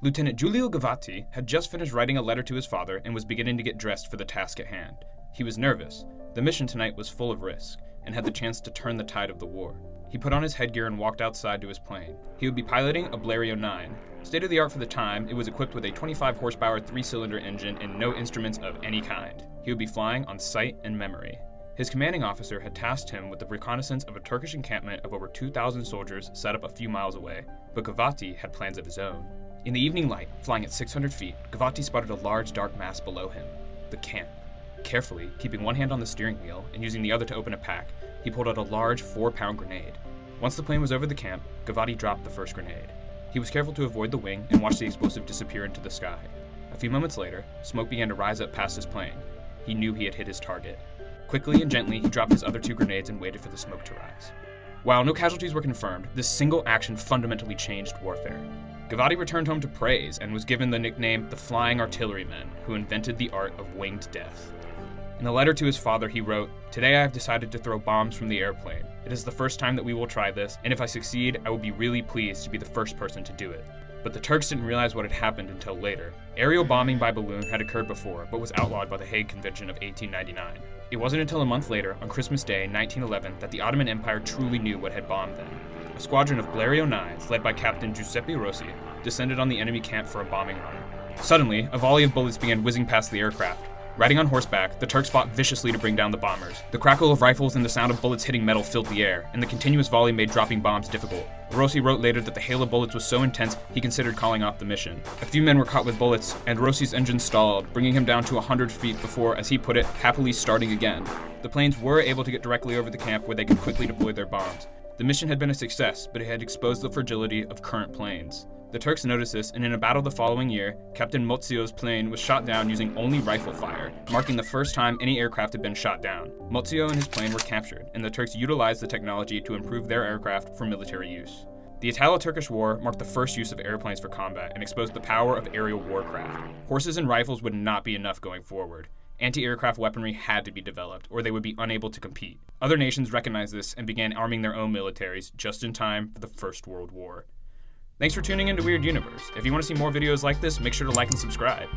Lieutenant Giulio Gavati had just finished writing a letter to his father and was beginning to get dressed for the task at hand. He was nervous. The mission tonight was full of risk and had the chance to turn the tide of the war. He put on his headgear and walked outside to his plane. He would be piloting a Blériot 9. State-of-the-art for the time, it was equipped with a 25-horsepower 3-cylinder engine and no instruments of any kind. He would be flying on sight and memory. His commanding officer had tasked him with the reconnaissance of a Turkish encampment of over 2,000 soldiers set up a few miles away, but Gavati had plans of his own. In the evening light, flying at 600 feet, Gavati spotted a large dark mass below him, the camp. Carefully, keeping one hand on the steering wheel and using the other to open a pack, he pulled out a large 4-pound grenade. Once the plane was over the camp, Gavati dropped the first grenade. He was careful to avoid the wing and watched the explosive disappear into the sky. A few moments later, smoke began to rise up past his plane. He knew he had hit his target. Quickly and gently, he dropped his other 2 grenades and waited for the smoke to rise. While no casualties were confirmed, this single action fundamentally changed warfare. Gavati returned home to praise and was given the nickname the Flying Artilleryman, who invented the art of winged death. In a letter to his father, he wrote, "Today I have decided to throw bombs from the airplane. It is the first time that we will try this, and if I succeed, I will be really pleased to be the first person to do it." But the Turks didn't realize what had happened until later. Aerial bombing by balloon had occurred before, but was outlawed by the Hague Convention of 1899. It wasn't until a month later, on Christmas Day, 1911, that the Ottoman Empire truly knew what had bombed them. A squadron of Blériot 9s, led by Captain Giuseppe Rossi, descended on the enemy camp for a bombing run. Suddenly, a volley of bullets began whizzing past the aircraft. Riding on horseback, the Turks fought viciously to bring down the bombers. The crackle of rifles and the sound of bullets hitting metal filled the air, and the continuous volley made dropping bombs difficult. Rossi wrote later that the hail of bullets was so intense he considered calling off the mission. A few men were caught with bullets, and Rossi's engine stalled, bringing him down to 100 feet before, as he put it, happily starting again. The planes were able to get directly over the camp where they could quickly deploy their bombs. The mission had been a success, but it had exposed the fragility of current planes. The Turks noticed this, and in a battle the following year, Captain Mozio's plane was shot down using only rifle fire, marking the first time any aircraft had been shot down. Mozio and his plane were captured, and the Turks utilized the technology to improve their aircraft for military use. The Italo-Turkish War marked the first use of airplanes for combat and exposed the power of aerial warcraft. Horses and rifles would not be enough going forward. Anti-aircraft weaponry had to be developed, or they would be unable to compete. Other nations recognized this and began arming their own militaries just in time for the First World War. Thanks for tuning into Weird Universe. If you want to see more videos like this, make sure to like and subscribe.